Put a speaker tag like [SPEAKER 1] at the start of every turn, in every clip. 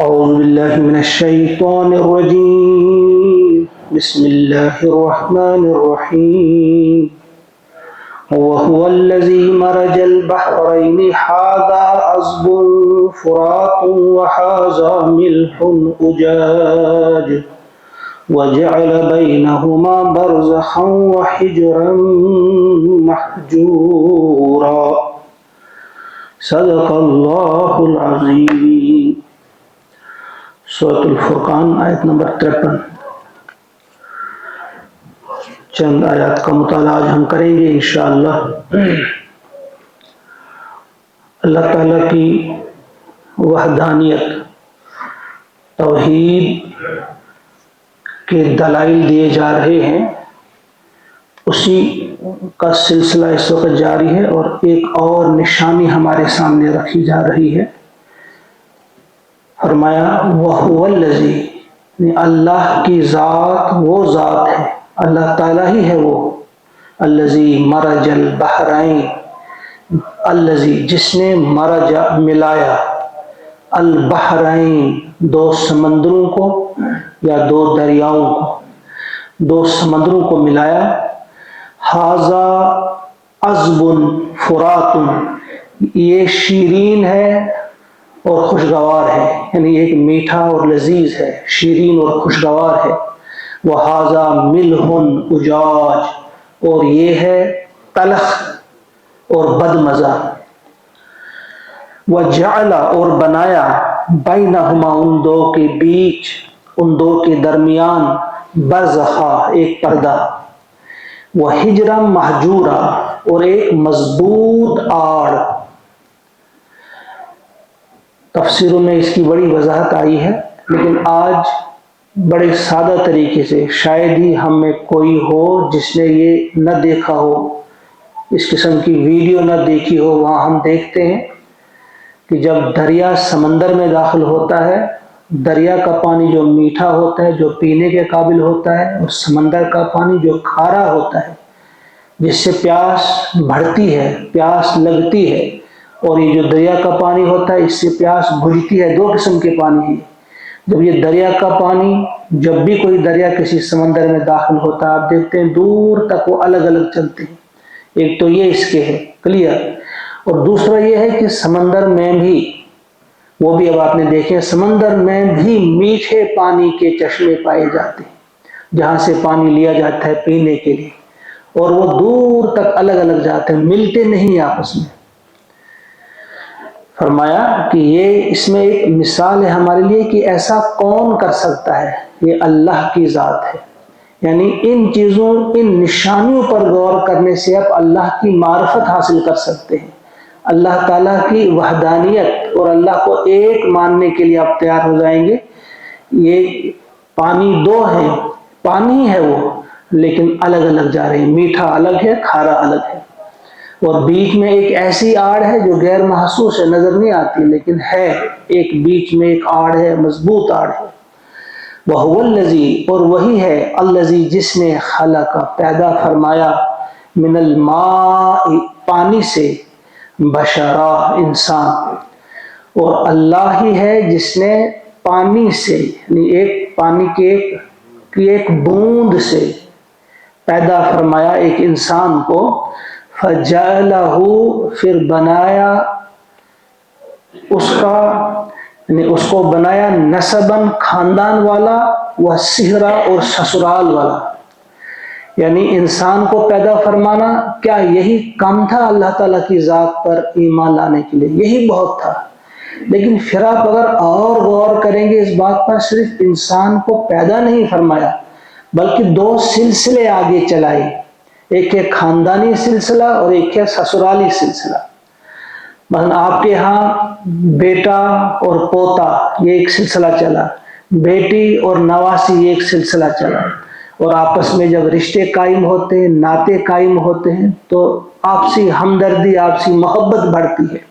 [SPEAKER 1] أعوذ بالله من الشيطان الرجيم بسم الله الرحمن الرحيم وهو الذي مرج البحرين هذا عذب فرات وهذا ملح أجاج وجعل بينهما برزخا وحجرا محجورا صدق اللہ العظیم۔ سورۃ الفرقان آیت نمبر 53۔ چند آیات کا مطالعہ آج ہم کریں گے انشاءاللہ۔ اللہ تعالیٰ کی وحدانیت، توحید کے دلائل دیے جا رہے ہیں، اسی کا سلسلہ اس وقت جاری ہے، اور ایک اور نشانی ہمارے سامنے رکھی جا رہی ہے۔ فرمایا وَهُوَ الَّذِي، اللہ کی ذات وہ ذات ہے، اللہ تعالیٰ ہی ہے وہ، الَّذِي مَرَجَ الْبَحْرَيْنِ، الَّذِي جس نے مرج ملایا، البحرین دو سمندروں کو یا دو دریاؤں کو، دو سمندروں کو ملایا، ھذا عذب فرات، یہ شیرین ہے اور خوشگوار ہے، یعنی ایک میٹھا اور لذیذ ہے، شیرین اور خوشگوار ہے، وَھذا ملح اجاج، اور یہ ہے تلخ اور بدمزہ، وَجَعَلَ اور بنایا، بینہما ان دو کے بیچ، ان دو کے درمیان، برزخا ایک پردہ، وَحِجْرًا مَحْجُورًا اور ایک مضبوط آڑ۔ تفسیروں میں اس کی بڑی وضاحت آئی ہے، لیکن آج بڑے سادہ طریقے سے، شاید ہی ہم میں کوئی ہو جس نے یہ نہ دیکھا ہو، اس قسم کی ویڈیو نہ دیکھی ہو۔ وہاں ہم دیکھتے ہیں کہ جب دریا سمندر میں داخل ہوتا ہے، دریا کا پانی جو میٹھا ہوتا ہے، جو پینے کے قابل ہوتا ہے، اور سمندر کا پانی جو کھارا ہوتا ہے، جس سے پیاس بڑھتی ہے، پیاس لگتی ہے، اور یہ جو دریا کا پانی ہوتا ہے اس سے پیاس بجھتی ہے۔ دو قسم کے پانی ہیں۔ جب یہ دریا کا پانی، جب بھی کوئی دریا کسی سمندر میں داخل ہوتا ہے، آپ دیکھتے ہیں دور تک وہ الگ الگ چلتے ہیں۔ ایک تو یہ اس کے ہے کلیئر، اور دوسرا یہ ہے کہ سمندر میں بھی، وہ بھی اب آپ نے دیکھے، سمندر میں بھی میٹھے پانی کے چشمے پائے جاتے ہیں، جہاں سے پانی لیا جاتا ہے پینے کے لیے، اور وہ دور تک الگ الگ جاتے ہیں، ملتے نہیں آپس میں۔ فرمایا کہ یہ اس میں ایک مثال ہے ہمارے لیے کہ ایسا کون کر سکتا ہے، یہ اللہ کی ذات ہے۔ یعنی ان چیزوں، ان نشانیوں پر غور کرنے سے آپ اللہ کی معرفت حاصل کر سکتے ہیں، اللہ تعالیٰ کی وحدانیت، اور اللہ کو ایک ماننے کے لیے آپ تیار ہو جائیں گے۔ یہ پانی دو ہیں، پانی ہے وہ، لیکن الگ الگ جا رہے ہیں، میٹھا الگ ہے، کھارا الگ ہے، اور بیچ میں ایک ایسی آڑ ہے جو غیر محسوس ہے، نظر نہیں آتی، لیکن ہے، ایک بیچ میں ایک آڑ ہے، مضبوط آڑ ہے۔ وَهُوَ الَّذِي، اور وہی ہے، الَّذِي جس نے خلق پیدا فرمایا، من الماء پانی سے، بشرا انسان، اور اللہ ہی ہے جس نے پانی سے، یعنی ایک پانی کے ایک بوند سے پیدا فرمایا ایک انسان کو، فَجَعَلَهُ پھر بنایا اس کا، یعنی اس کو بنایا نسباً خاندان والا، وَسِحْرًا اور سسرال والا۔ یعنی انسان کو پیدا فرمانا کیا یہی کم تھا اللہ تعالیٰ کی ذات پر ایمان لانے کے لیے؟ یہی بہت تھا، لیکن پھر آپ اگر اور غور کریں گے اس بات پر، صرف انسان کو پیدا نہیں فرمایا بلکہ دو سلسلے آگے چلائے، ایک ہے خاندانی سلسلہ اور ایک ہے سسرالی سلسلہ۔ مثلا آپ کے ہاں بیٹا اور پوتا، یہ ایک سلسلہ چلا، بیٹی اور نواسی، یہ ایک سلسلہ چلا، اور آپس میں جب رشتے قائم ہوتے ہیں، ناطے قائم ہوتے ہیں، تو آپسی ہمدردی، آپسی محبت بڑھتی ہے۔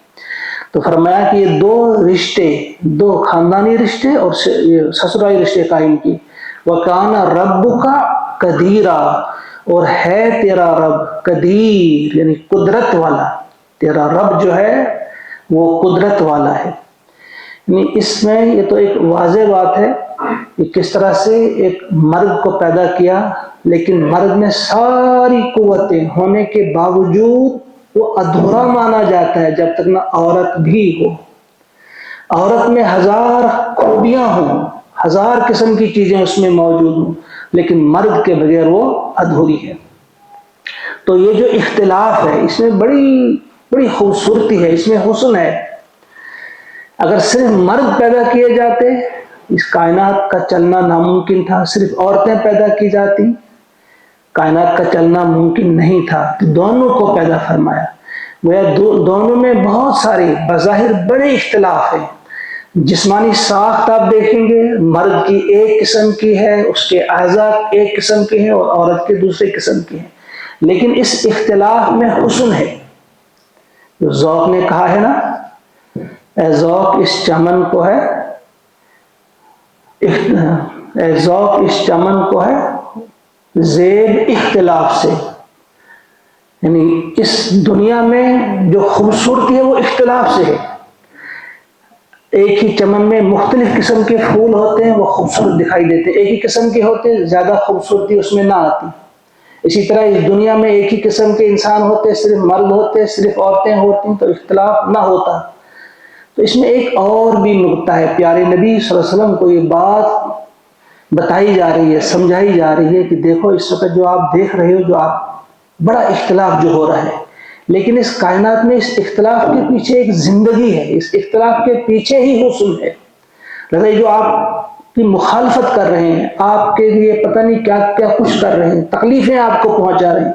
[SPEAKER 1] تو فرمایا کہ یہ دو رشتے، دو خاندانی رشتے اور سسرالی رشتے قائم کی۔ وَكَانَ رَبُّكَ قَدِيرًا، اور ہے تیرا رب قدیر، یعنی قدرت والا، تیرا رب جو ہے وہ قدرت والا ہے۔ یعنی اس میں یہ تو ایک واضح بات ہے کہ کس طرح سے ایک مرد کو پیدا کیا، لیکن مرد میں ساری قوتیں ہونے کے باوجود وہ ادھورا مانا جاتا ہے جب تک نہ عورت بھی ہو۔ عورت میں ہزار خوبیاں ہوں، ہزار قسم کی چیزیں اس میں موجود ہوں، لیکن مرد کے بغیر وہ ادھوری ہے۔ تو یہ جو اختلاف ہے اس میں بڑی خوبصورتی ہے، اس میں حسن ہے۔ اگر صرف مرد پیدا کیے جاتے اس کائنات کا چلنا ناممکن تھا، صرف عورتیں پیدا کی جاتی کائنات کا چلنا ممکن نہیں تھا، تو دونوں کو پیدا فرمایا۔ دونوں میں بہت سارے بظاہر بڑے اختلاف ہیں۔ جسمانی ساخت آپ دیکھیں گے، مرد کی ایک قسم کی ہے، اس کے اعضاء ایک قسم کے ہیں اور عورت کے دوسرے قسم کے ہیں، لیکن اس اختلاف میں حسن ہے۔ جو ذوق نے کہا ہے نا، اے ذوق اس چمن کو ہے، اے ذوق اس چمن کو ہے زیب اختلاف سے۔ یعنی اس دنیا میں جو خوبصورتی ہے وہ اختلاف سے ہے۔ ایک ہی چمن میں مختلف قسم کے پھول ہوتے ہیں، وہ خوبصورت دکھائی دیتے ہیں، ایک ہی قسم کے ہوتے ہیں، زیادہ خوبصورتی اس میں نہ آتی۔ اسی طرح اس دنیا میں ایک ہی قسم کے انسان ہوتے، صرف مرد ہوتے، صرف عورتیں ہوتی تو اختلاف نہ ہوتا۔ تو اس میں ایک اور بھی نقطہ ہے، پیارے نبی صلی اللہ علیہ وسلم کو یہ بات بتائی جا رہی ہے، سمجھائی جا رہی ہے کہ دیکھو اس وقت جو آپ دیکھ رہے ہو، جو آپ بڑا اختلاف جو ہو رہا ہے، لیکن اس کائنات میں اس اختلاف کے پیچھے ایک زندگی ہے، اس اختلاف کے پیچھے ہی حسن ہے۔ لگے جو آپ کی مخالفت کر رہے ہیں، آپ کے لیے پتہ نہیں کیا کیا کچھ کر رہے ہیں، تکلیفیں آپ کو پہنچا رہے ہیں،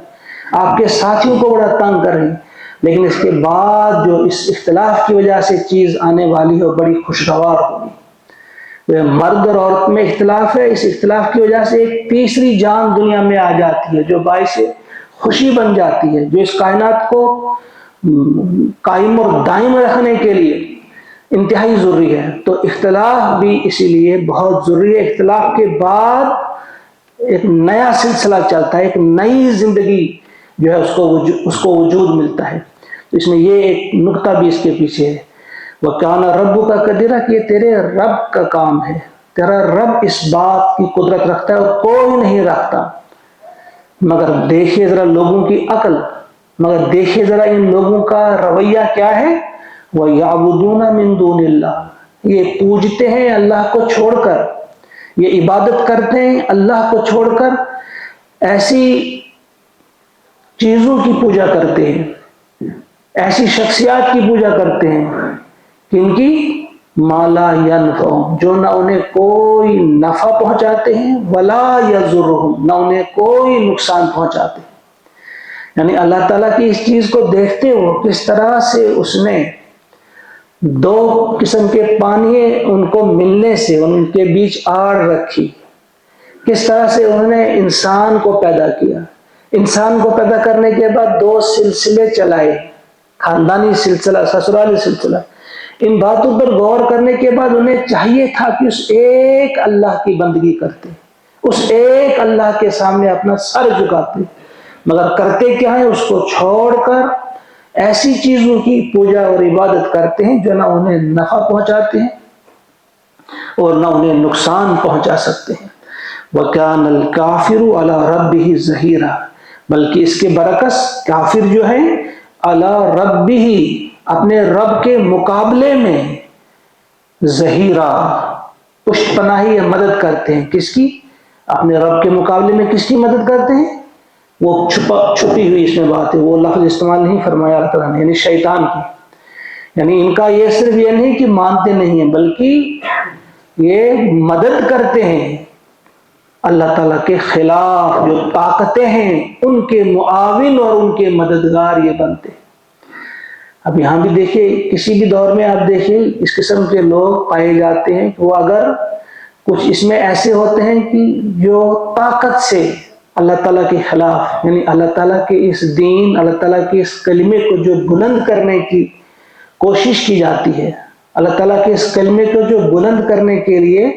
[SPEAKER 1] آپ کے ساتھیوں کو بڑا تنگ کر رہے ہیں، لیکن اس کے بعد جو اس اختلاف کی وجہ سے چیز آنے والی ہے بڑی خوشگوار ہوگی۔ مرد اور عورت میں اختلاف ہے، اس اختلاف کی وجہ سے ایک تیسری جان دنیا میں آ جاتی ہے جو باعث خوشی بن جاتی ہے، جو اس کائنات کو قائم اور دائم رکھنے کے لیے انتہائی ضروری ہے۔ تو اختلاف بھی اسی لیے بہت ضروری ہے۔ اختلاف کے بعد ایک نیا سلسلہ چلتا ہے، ایک نئی زندگی جو ہے اس کو وجود ملتا ہے۔ تو اس میں یہ ایک نقطہ بھی اس کے پیچھے ہے، وَكَانَ رَبُّكَ قَدِيرًا، کہ یہ تیرے رب کا کام ہے، تیرا رب اس بات کی قدرت رکھتا ہے اور کوئی نہیں رکھتا۔ مگر دیکھیے ذرا لوگوں کی عقل، مگر دیکھیے ذرا ان لوگوں کا رویہ کیا ہے، وَيَعْبُدُونَ مِن دُونِ اللَّهِ، یہ پوجتے ہیں اللہ کو چھوڑ کر، یہ عبادت کرتے ہیں اللہ کو چھوڑ کر، ایسی چیزوں کی پوجا کرتے ہیں، ایسی شخصیات کی پوجا کرتے ہیں جن کی ما لا ينفعهم، جو نہ انہیں کوئی نفع پہنچاتے ہیں، ولا يضرهم، نہ انہیں کوئی نقصان پہنچاتے ہیں۔ یعنی اللہ تعالیٰ کی اس چیز کو دیکھتے ہو کس طرح سے اس نے دو قسم کے پانی ان کو ملنے سے ان کے بیچ آڑ رکھی، کس طرح سے انہوں نے انسان کو پیدا کیا، انسان کو پیدا کرنے کے بعد دو سلسلے چلائے، خاندانی سلسلہ، سسرالی سلسلہ۔ ان باتوں پر غور کرنے کے بعد انہیں چاہیے تھا کہ اس ایک اللہ کی بندگی کرتے، اس ایک اللہ کے سامنے اپنا سر جھکاتے، مگر کرتے کیا ہے، اس کو چھوڑ کر ایسی چیزوں کی پوجا اور عبادت کرتے ہیں جو نہ انہیں نفع پہنچاتے ہیں اور نہ انہیں نقصان پہنچا سکتے ہیں۔ وَكَانَ الْكَافِرُ عَلَى رَبِّهِ ظَهِيرًا، بلکہ اس کے برعکس کافر جو ہیں عَلَى رَبِّهِ، اپنے رب کے مقابلے میں ظہیرہ، پشت پناہی یا مدد کرتے ہیں۔ کس کی؟ اپنے رب کے مقابلے میں کس کی مدد کرتے ہیں؟ وہ چھپی ہوئی اس میں بات ہے، وہ لفظ استعمال نہیں فرمایا اللہ تعالیٰ نے، یعنی شیطان کی۔ یعنی ان کا یہ صرف یہ نہیں کہ مانتے نہیں ہیں، بلکہ یہ مدد کرتے ہیں اللہ تعالیٰ کے خلاف، جو طاقتیں ہیں ان کے معاون اور ان کے مددگار یہ بنتے ہیں۔ اب یہاں بھی دیکھیے، کسی بھی دور میں آپ دیکھیے اس قسم کے لوگ پائے جاتے ہیں کہ وہ اگر کچھ اس میں ایسے ہوتے ہیں کہ جو طاقت سے اللہ تعالیٰ کے خلاف، یعنی اللہ تعالیٰ کے اس دین، اللہ تعالیٰ کے اس کلمے کو جو بلند کرنے کی کوشش کی جاتی ہے، اللہ تعالیٰ کے اس کلمے کو جو بلند کرنے کے لیے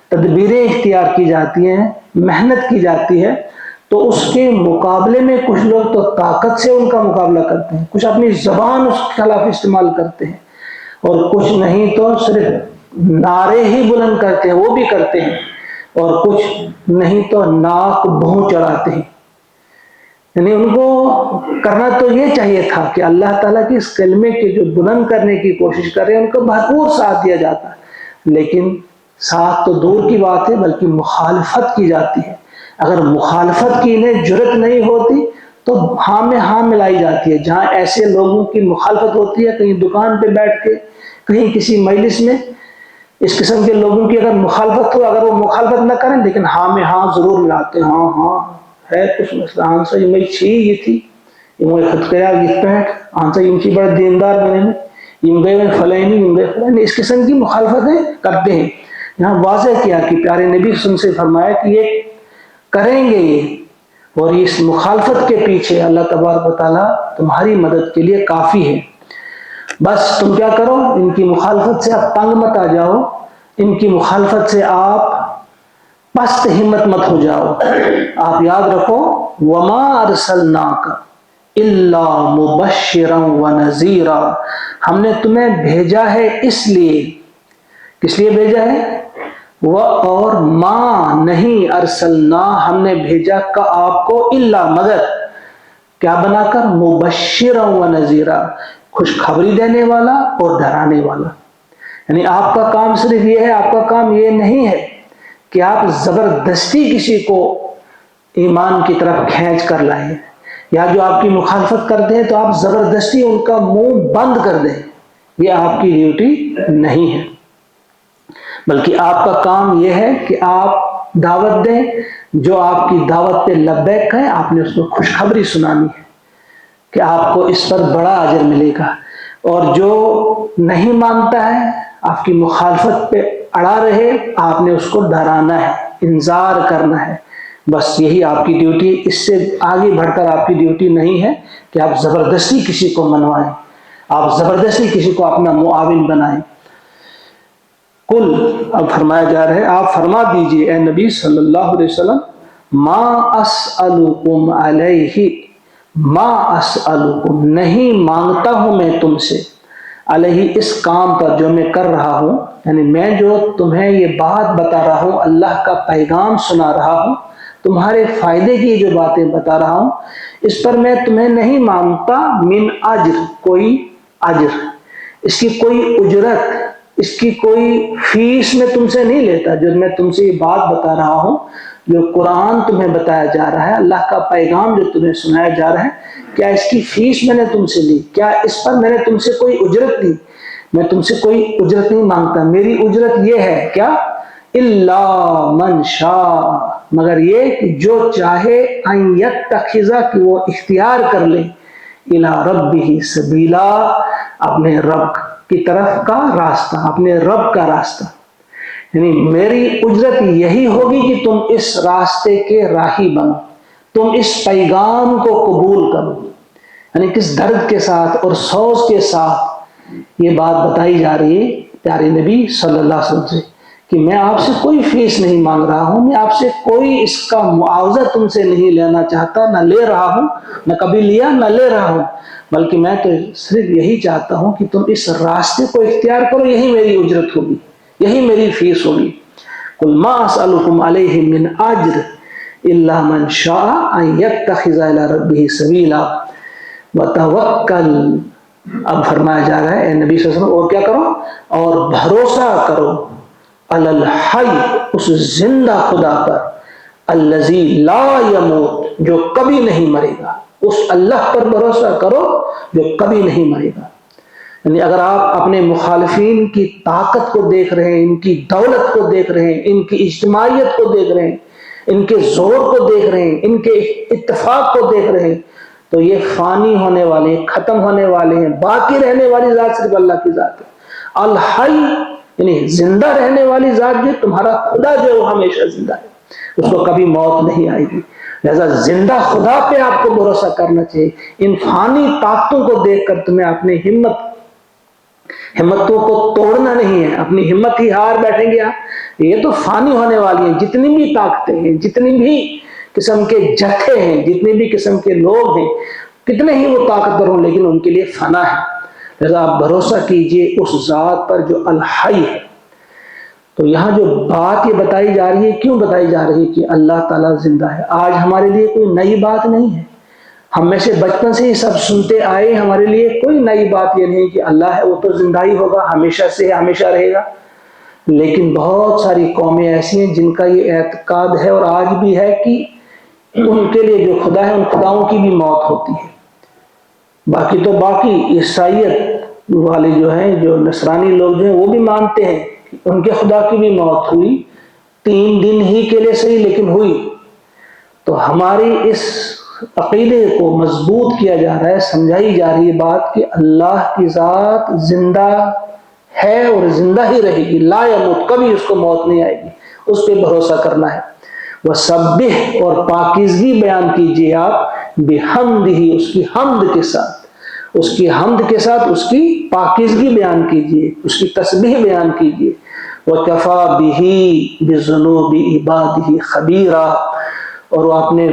[SPEAKER 1] تدبیریں اختیار کی جاتی ہیں، محنت کی جاتی ہے، تو اس کے مقابلے میں کچھ لوگ تو طاقت سے ان کا مقابلہ کرتے ہیں، کچھ اپنی زبان اس کے خلاف استعمال کرتے ہیں، اور کچھ نہیں تو صرف نعرے ہی بلند کرتے ہیں، وہ بھی کرتے ہیں، اور کچھ نہیں تو ناک بھوں چڑھاتے ہیں۔ یعنی ان کو کرنا تو یہ چاہیے تھا کہ اللہ تعالیٰ کی اس کلمے کے جو بلند کرنے کی کوشش کر رہے ہیں ان کو بھرپور ساتھ دیا جاتا ہے، لیکن ساتھ تو دور کی بات ہے بلکہ مخالفت کی جاتی ہے۔ اگر مخالفت کی انہیں جرت نہیں ہوتی تو ہاں میں ہاں ملائی جاتی ہے۔ جہاں ایسے لوگوں کی مخالفت ہوتی ہے، کہیں دکان پہ بیٹھ کے، کہیں کسی مجلس میں، اس قسم کے لوگوں کی اگر مخالفت ہو، اگر وہ مخالفت نہ کریں لیکن ہاں میں ہاں ضرور ملاتے ہیں، ہاں ہاں ہے کچھ مسئلہ، ہاں سا یہ چھی یہ تھی یہ خود کیا یہ پیٹ ہاں سا یہ بڑے دیندار بنے میں یم گئے فلانی یم گئے فلانی، اس قسم کی مخالفتیں کرتے ہیں۔ یہاں واضح کیا کہ پیارے نبی صلی اللہ علیہ وسلم سے فرمایا کہ یہ کریں گے یہ، اور اس مخالفت کے پیچھے اللہ تبارک و تعالیٰ تمہاری مدد کے لیے کافی ہے۔ بس تم کیا کرو، ان کی مخالفت سے آپ تنگ مت آ جاؤ، ان کی مخالفت سے آپ پست ہمت مت ہو جاؤ۔ آپ یاد رکھو وما ارسلناک الا مبشرا ونذیرا، ہم نے تمہیں بھیجا ہے اس لیے، کس لیے بھیجا ہے؟ وہ اور ما نہیں ارسلنا ہم نے بھیجا کا آپ کو الا مگر کیا بنا کر، مبشرا ونذیرا، خوشخبری دینے والا اور ڈرانے والا۔ یعنی آپ کا کام صرف یہ ہے، آپ کا کام یہ نہیں ہے کہ آپ زبردستی کسی کو ایمان کی طرف کھینچ کر لائیں، یا جو آپ کی مخالفت کرتے ہیں تو آپ زبردستی ان کا منہ بند کر دیں، یہ آپ کی ڈیوٹی نہیں ہے، بلکہ آپ کا کام یہ ہے کہ آپ دعوت دیں، جو آپ کی دعوت پہ لبیک ہے آپ نے اس کو خوشخبری سنانی ہے کہ آپ کو اس پر بڑا اجر ملے گا، اور جو نہیں مانتا ہے آپ کی مخالفت پہ اڑا رہے آپ نے اس کو ڈرانا ہے، انذار کرنا ہے، بس یہی آپ کی ڈیوٹی، اس سے آگے بڑھ کر آپ کی ڈیوٹی نہیں ہے کہ آپ زبردستی کسی کو منوائیں، آپ زبردستی کسی کو اپنا معاون بنائیں۔ کل اب فرمایا جا رہا ہے آپ فرما دیجئے اے نبی صلی اللہ علیہ وسلم، ما اسألکم علیہ، ما اسألکم نہیں مانگتا ہوں میں تم سے، علیہ اس کام پر جو میں کر رہا ہوں، یعنی میں جو تمہیں یہ بات بتا رہا ہوں، اللہ کا پیغام سنا رہا ہوں، تمہارے فائدے کی جو باتیں بتا رہا ہوں، اس پر میں تمہیں نہیں مانگتا من اجر، کوئی اجر، اس کی کوئی اجرت، اس کی کوئی فیس میں تم سے نہیں لیتا۔ جو میں تم سے یہ بات بتا رہا ہوں، جو قرآن تمہیں بتایا جا رہا ہے، اللہ کا پیغام جو تمہیں سنایا جا رہا ہے، کیا اس کی فیس میں نے تم سے لی؟ کیا اس پر میں نے تم سے کوئی اجرت لی؟ میں تم سے کوئی اجرت نہیں مانگتا، میری اجرت یہ ہے کیا، الا من شاء، مگر یہ کہ جو چاہے، ان یتخذ کہ وہ اختیار کر لے، الی ربہ سبیلا اپنے رب کی طرف کا راستہ، اپنے رب کا راستہ، یعنی میری اجرت یہی ہوگی کہ تم اس راستے کے راہی بنو، تم اس پیغام کو قبول کرو۔ یعنی کس درد کے ساتھ اور سوز کے ساتھ یہ بات بتائی جا رہی ہے پیارے نبی صلی اللہ علیہ وسلم سے کہ میں آپ سے کوئی فیس نہیں مانگ رہا ہوں، میں آپ سے کوئی اس کا معاوضہ تم سے نہیں لینا چاہتا، نہ لے رہا ہوں، نہ کبھی لیا نہ لے رہا ہوں، بلکہ میں تو صرف یہی چاہتا ہوں کہ تم اس راستے کو اختیار کرو، یہی میری اجرت ہوگی، یہی میری فیس ہوگی۔ قل ما اسألکم علیہ من اجر الا من شاء ان یتخذ الی ربہ سبیلا وتوکل، اب فرمایا جا رہا ہے اے نبی صلی اللہ علیہ وسلم اور کیا کرو، اور بھروسہ کرو علی الحی اس زندہ خدا پر، الذی لا یموت جو کبھی نہیں مرے گا، اس اللہ پر بھروسہ کرو جو کبھی نہیں مرے گا۔ یعنی اگر آپ اپنے مخالفین کی طاقت کو دیکھ رہے ہیں، ان کی دولت کو دیکھ رہے ہیں، ان کی اجتماعیت کو دیکھ رہے ہیں، ان کے زور کو دیکھ رہے ہیں، ان کے اتفاق کو دیکھ رہے ہیں، تو یہ فانی ہونے والے ہیں، ختم ہونے والے ہیں، باقی رہنے والی ذات صرف اللہ کی ذات ہے۔ الحی یعنی زندہ رہنے والی ذات جو تمہارا خدا جو ہے وہ ہمیشہ زندہ ہے، اس کو کبھی موت نہیں آئے گی، لہذا زندہ خدا پہ آپ کو بھروسہ کرنا چاہیے۔ ان فانی طاقتوں کو دیکھ کر تمہیں اپنی ہمتوں کو توڑنا نہیں ہے، اپنی ہمت ہی ہار بیٹھیں گے آپ، یہ تو فانی ہونے والی ہیں، جتنی بھی طاقتیں ہیں، جتنی بھی قسم کے جتھے ہیں، جتنے بھی قسم کے لوگ ہیں، کتنے ہی وہ طاقتور ہوں لیکن ان کے لیے فنا ہے، لہذا آپ بھروسہ کیجئے اس ذات پر جو الحی ہے، تو یہاں جو بات یہ بتائی جا رہی ہے، کیوں بتائی جا رہی ہے کہ اللہ تعالیٰ زندہ ہے؟ آج ہمارے لیے کوئی نئی بات نہیں ہے، ہم میں سے بچپن سے ہی سب سنتے آئے، ہمارے لیے کوئی نئی بات یہ نہیں کہ اللہ ہے وہ تو زندہ ہی ہوگا، ہمیشہ سے ہمیشہ رہے گا۔ لیکن بہت ساری قومیں ایسی ہیں جن کا یہ اعتقاد ہے اور آج بھی ہے کہ ان کے لیے جو خدا ہے ان خداؤں کی بھی موت ہوتی ہے۔ باقی تو باقی عیسائیت والے جو ہیں، جو نصرانی لوگ جو ہیں، وہ بھی مانتے ہیں کہ ان کے خدا کی بھی موت ہوئی، 3 دن ہی کے لیے صحیح لیکن ہوئی۔ تو ہماری اس عقیدے کو مضبوط کیا جا رہا ہے، سمجھائی جا رہی ہے بات کہ اللہ کی ذات زندہ ہے اور زندہ ہی رہے گی، لا یموت، کبھی اس کو موت نہیں آئے گی، اس پہ بھروسہ کرنا ہے۔ وَسَبِّحْ، اور پاکیزگی بیان کیجئے آپ، بِحَمْدِهِ، اس کی حمد کے ساتھ، اس کی حمد کے ساتھ اس کی پاکیزگی بیان کیجئے، اس کی تسبیح بیان کیجئے۔ وَكَفَى بِهِ بِذُنُوبِ عِبَادِهِ خَبِيرًا، اور وہ اپنے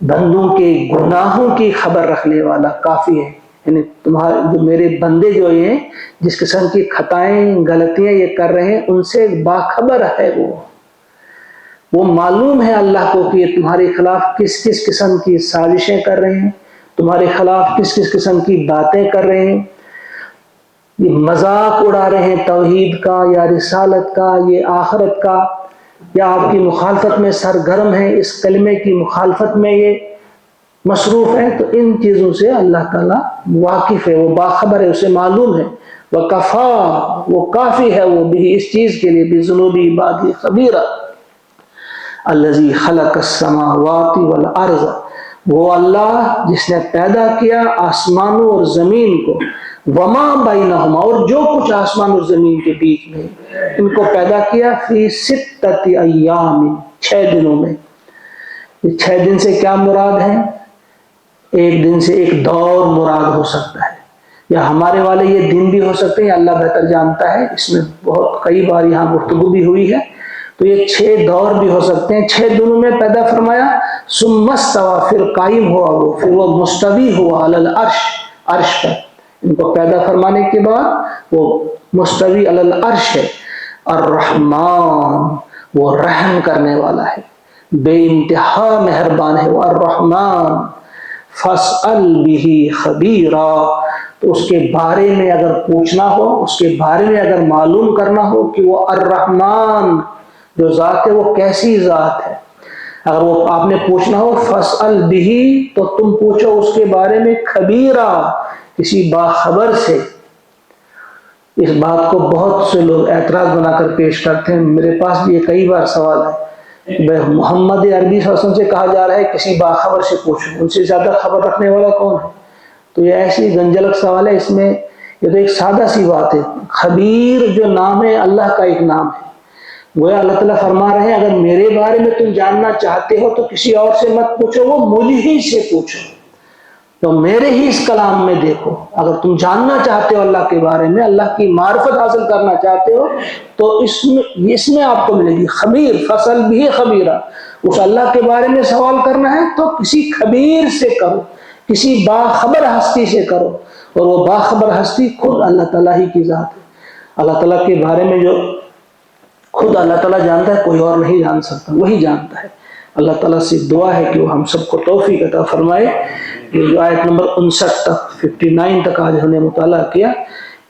[SPEAKER 1] بندوں کے گناہوں کی خبر رکھنے والا کافی ہے۔ یعنی تمہارے جو میرے بندے جو ہیں، جس قسم کی خطائیں غلطیاں یہ کر رہے ہیں، ان سے باخبر ہے وہ معلوم ہے اللہ کو کہ یہ تمہارے خلاف کس کس قسم کی سازشیں کر رہے ہیں، تمہارے خلاف کس کس قسم کی باتیں کر رہے ہیں، یہ مذاق اڑا رہے ہیں توحید کا یا رسالت کا، یہ آخرت کا، یا آپ کی مخالفت میں سرگرم ہے، اس کلمے کی مخالفت میں یہ مصروف ہے۔ تو ان چیزوں سے اللہ تعالیٰ واقف ہے، وہ باخبر ہے، اسے معلوم ہے۔ وَكَفَى، وہ کافی ہے، وہ بھی اس چیز کے لیے، بِذُنُوبِ عِبَادِهِ خَبِيرًا، الَّذِي خَلَقَ السَّمَاوَاتِ وَالْأَرْضَ، وہ اللہ جس نے پیدا کیا آسمانوں اور زمین کو، وَمَا بَيْنَهُمَا، اور جو کچھ آسمان اور زمین کے بیچ میں، ان کو پیدا کیا، فِي سِتَّةِ أَيَّامٍ، 6 دنوں میں۔ یہ 6 دن سے کیا مراد ہے؟ ایک دن سے ایک دور مراد ہو سکتا ہے، یا ہمارے والے یہ دن بھی ہو سکتے ہیں، اللہ بہتر جانتا ہے، اس میں بہت کئی بار یہاں گفتگو بھی ہوئی ہے۔ تو یہ 6 دور بھی ہو سکتے ہیں۔ 6 دنوں میں پیدا فرمایا، ثم استوى، پھر قائم ہوا وہ، پھر وہ مستوی ہوا علی العرش، عرش پر۔ ان کو پیدا فرمانے کے بعد وہ مستوی علی العرش ہے۔ الرحمن، وہ رحم کرنے والا ہے، بے انتہا مہربان ہے وہ الرحمن۔ فَاسْأَلْ بِهِ خَبِيرًا، تو اس کے بارے میں اگر پوچھنا ہو، اس کے بارے میں اگر معلوم کرنا ہو کہ وہ الرحمن جو ذات ہے وہ کیسی ذات ہے، اگر وہ آپ نے پوچھنا ہو فَاسْأَلْ بِهِ، تو تم پوچھو اس کے بارے میں خبیرہ، کسی باخبر سے۔ اس بات کو بہت سے لوگ اعتراض بنا کر پیش کرتے ہیں، میرے پاس بھی یہ کئی بار سوال ہے، محمد عربی صلی اللہ علیہ وسلم سے کہا جا رہا ہے کسی باخبر سے پوچھو، ان سے زیادہ خبر رکھنے والا کون ہے؟ تو یہ ایسی گنجلک سوال ہے، اس میں یہ تو ایک سادہ سی بات ہے۔ خبیر جو نام ہے اللہ کا ایک نام ہے، گویا اللہ تعالیٰ فرما رہے ہیں اگر میرے بارے میں تم جاننا چاہتے ہو تو کسی اور سے مت پوچھو، وہ مجھ ہی سے پوچھو، تو میرے ہی اس کلام میں دیکھو۔ اگر تم جاننا چاہتے ہو اللہ کے بارے میں، اللہ کی معرفت حاصل کرنا چاہتے ہو، تو اس میں آپ کو ملے گی خبیر۔ فصل بھی خبیرہ، اس اللہ کے بارے میں سوال کرنا ہے تو کسی خبیر سے کرو، کسی باخبر ہستی سے کرو، اور وہ باخبر ہستی خود اللہ تعالیٰ ہی کی ذات ہے۔ اللہ تعالیٰ کے بارے میں جو خود اللہ تعالیٰ جانتا ہے، کوئی اور نہیں جان سکتا، وہی جانتا ہے۔ اللہ تعالیٰ سے دعا ہے کہ وہ ہم سب کو توفیق عطا فرمائے۔ یہ جو آیت نمبر 59 تک 59 تک آج ہم نے مطالعہ کیا،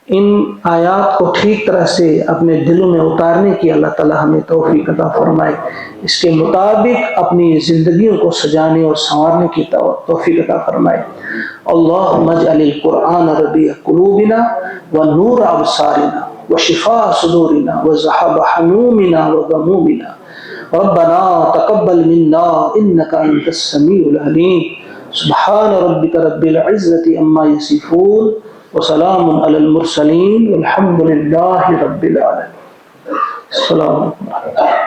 [SPEAKER 1] ان آیات کو ٹھیک طرح سے اپنے دلوں میں اتارنے کی اللہ تعالیٰ ہمیں توفیق عطا فرمائے، اس کے مطابق اپنی زندگیوں کو سجانے اور سنوارنے کی توفیق عطا فرمائے۔ اللہم اجعل القرآن ربیع قلوبنا ونور ابصارنا وشفاء صدورنا وذهاب حمومنا وغمومنا، ربنا تقبل منا انك انت السميع العليم، سبحان ربك رب العزة عما يصفون وسلام على المرسلين والحمد لله رب العالمين۔ السلام علیکم۔